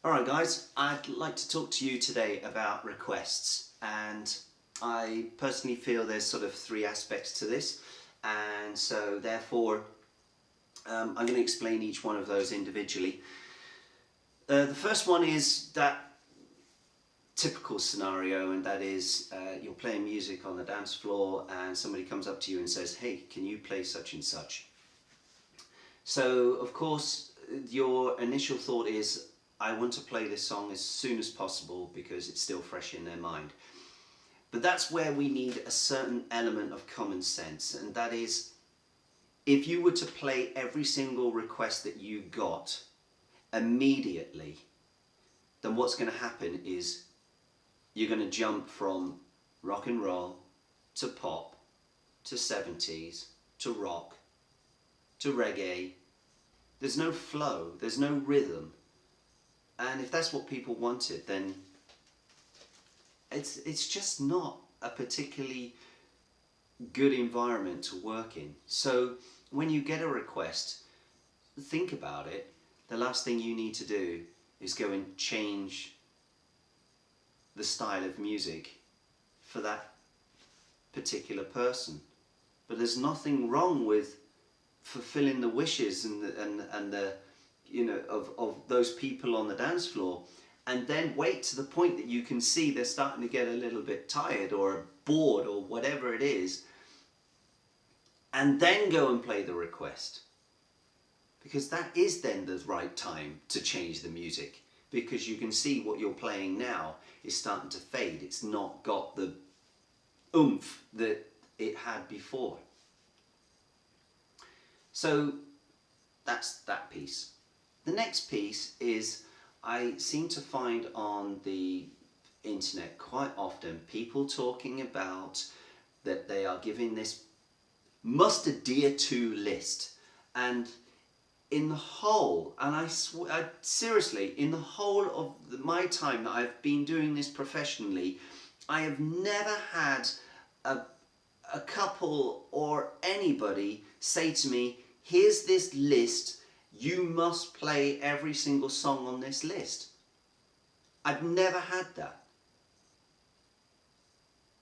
Alright guys, I'd like to talk to you today about requests, and I personally feel there's sort of three aspects to this, and so therefore I'm going to explain each one of those individually. The first one is that typical scenario, and that is you're playing music on the dance floor and somebody comes up to you and says, hey, can you play such and such? So of course your initial thought is, I want to play this song as soon as possible because it's still fresh in their mind. But that's where we need a certain element of common sense, and that is, if you were to play every single request that you got immediately, then what's going to happen is you're going to jump from rock and roll to pop to 70s to rock to reggae. There's no flow, there's no rhythm. And if that's what people wanted, then it's just not a particularly good environment to work in. So when you get a request, think about it. The last thing you need to do is go and change the style of music for that particular person. But there's nothing wrong with fulfilling the wishes and the of those people on the dance floor, and then wait to the point that you can see they're starting to get a little bit tired or bored or whatever it is, and then go and play the request, because that is then the right time to change the music, because you can see what you're playing now is starting to fade. It's not got the oomph that it had before. So that's that piece. The next piece is, I seem to find on the internet quite often people talking about that they are giving this must adhere to list, and in the whole, and I seriously, in the whole of my time that I've been doing this professionally, I have never had a couple or anybody say to me, here's this list, you must play every single song on this list. I've never had that.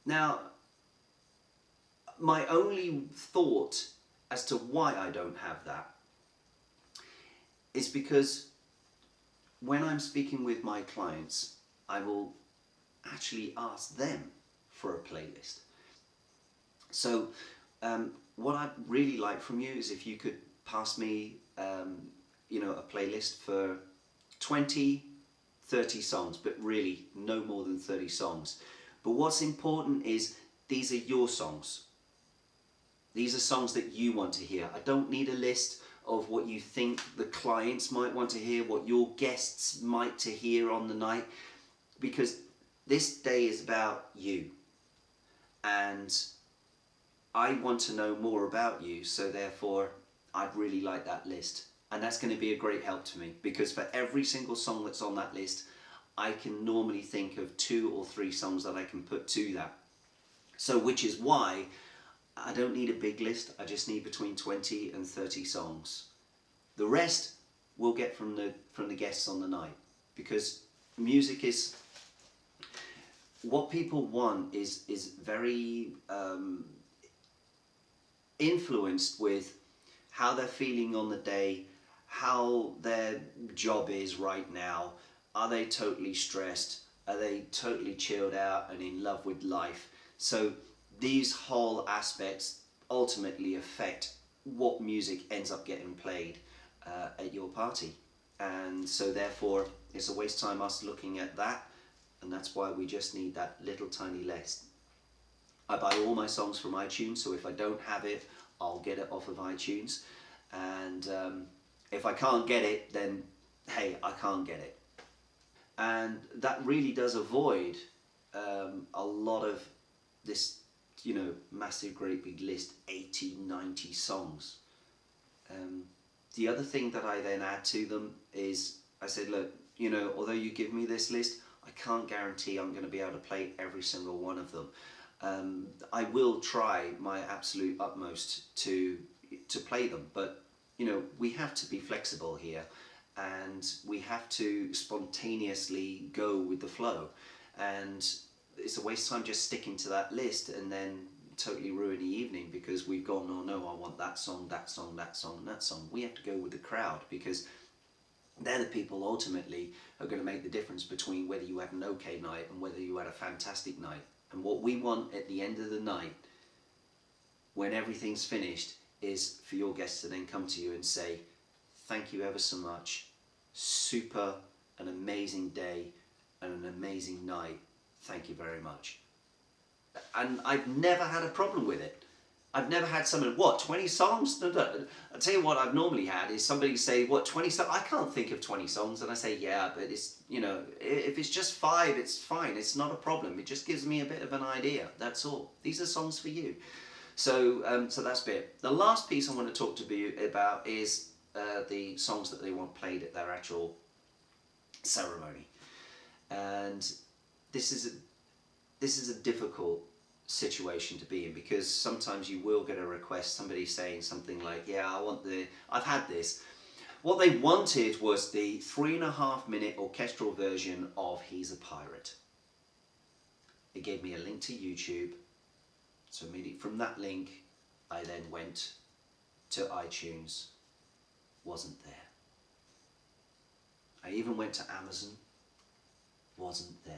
Now, my only thought as to why I don't have that is because when I'm speaking with my clients, I will actually ask them for a playlist. So what I'd really like from you is if you could pass me a playlist for 20, 30 songs, but really no more than 30 songs. But what's important is these are your songs. These are songs that you want to hear. I don't need a list of what you think the clients might want to hear, what your guests might to hear on the night, because this day is about you. And I want to know more about you, so therefore I'd really like that list. And that's going to be a great help to me, because for every single song that's on that list, I can normally think of 2 or 3 songs that I can put to that. So which is why I don't need a big list, I just need between 20 and 30 songs. The rest we'll get from the guests on the night, because music is, what people want is very influenced with how they're feeling on the day, how their job is right now. Are they totally stressed? Are they totally chilled out and in love with life? So these whole aspects ultimately affect what music ends up getting played at your party. And so therefore it's a waste of time us looking at that, and that's why we just need that little tiny list. I buy all my songs from iTunes, so if I don't have it, I'll get it off of iTunes. And if I can't get it, then hey, I can't get it. And that really does avoid a lot of this, massive great big list, 80, 90 songs. The other thing that I then add to them is, I said, look, although you give me this list, I can't guarantee I'm going to be able to play every single one of them. I will try my absolute utmost to play them, but we have to be flexible here, and we have to spontaneously go with the flow, and it's a waste of time just sticking to that list and then totally ruin the evening because we've gone, oh no, I want that song, that song, that song, and that song. We have to go with the crowd because they're the people ultimately who are going to make the difference between whether you had an okay night and whether you had a fantastic night. And what we want at the end of the night, when everything's finished, is for your guests to then come to you and say, thank you ever so much, super, an amazing day and an amazing night, thank you very much. And I've never had a problem with it. I've never had someone, what, 20 songs? No. I'll tell you what I've normally had is somebody say, what, 20 songs? I can't think of 20 songs. And I say, yeah, but it's, you know, if it's just 5, it's fine. It's not a problem. It just gives me a bit of an idea. That's all. These are songs for you. So, so that's it. The last piece I want to talk to you about is the songs that they want played at their actual ceremony. And this is a difficult situation to be in, because sometimes you will get a request, somebody saying something like, yeah, I've had this. What they wanted was the 3.5-minute orchestral version of He's a Pirate. It gave me a link to YouTube, so immediately from that link I then went to iTunes, wasn't there. I even went to Amazon, wasn't there.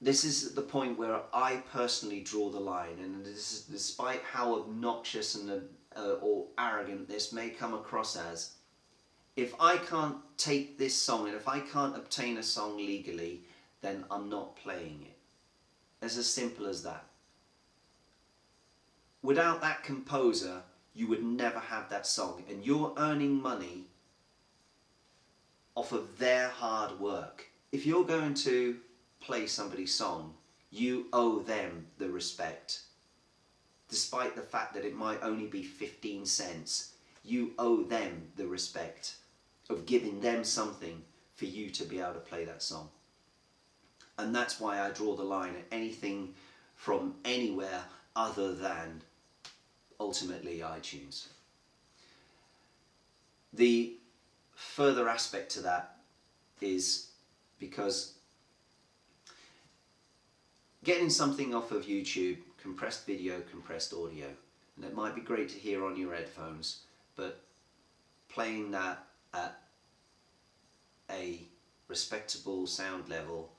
This is the point where I personally draw the line, and this is despite how obnoxious and or arrogant this may come across as. If I can't take this song, and if I can't obtain a song legally, then I'm not playing it. It's as simple as that. Without that composer, you would never have that song, and you're earning money off of their hard work. If you're going to play somebody's song, you owe them the respect. Despite the fact that it might only be 15 cents, you owe them the respect of giving them something for you to be able to play that song. And that's why I draw the line at anything from anywhere other than ultimately iTunes. The further aspect to that is because getting something off of YouTube, compressed video, compressed audio, and it might be great to hear on your headphones, but playing that at a respectable sound level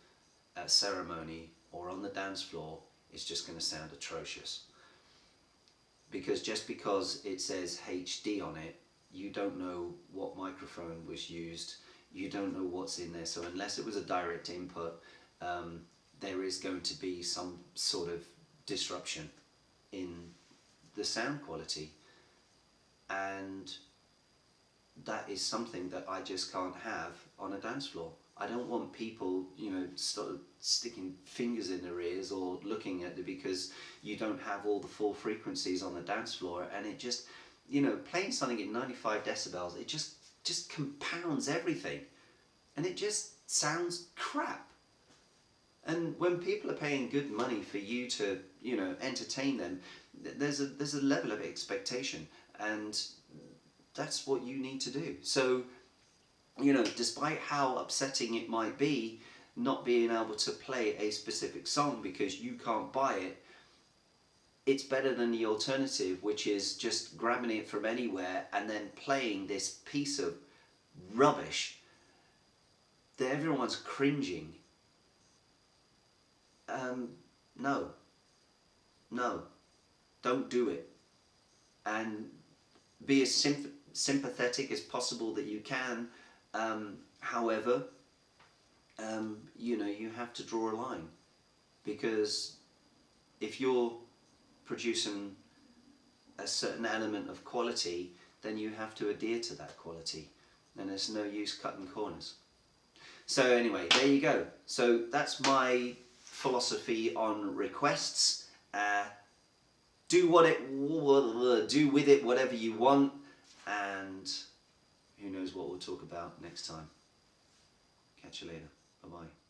at ceremony or on the dance floor is just going to sound atrocious. Because just because it says HD on it, you don't know what microphone was used, you don't know what's in there, so unless it was a direct input, there is going to be some sort of disruption in the sound quality, and that is something that I just can't have on a dance floor. I don't want people, you know, sort of sticking fingers in their ears or looking at it because you don't have all the full frequencies on the dance floor, and it just, you know, playing something at 95 decibels, it just compounds everything, and it just sounds crap. And when people are paying good money for you to, you know, entertain them, there's a level of expectation, and that's what you need to do. So, you know, despite how upsetting it might be not being able to play a specific song because you can't buy it, it's better than the alternative, which is just grabbing it from anywhere and then playing this piece of rubbish that everyone's cringing. No, don't do it, and be as sympathetic as possible that you can. However, you know, you have to draw a line, because if you're producing a certain element of quality, then you have to adhere to that quality, and there's no use cutting corners. So anyway, there you go. So that's my philosophy on requests. Do with it whatever you want, and who knows what we'll talk about next time. Catch you later. Bye bye.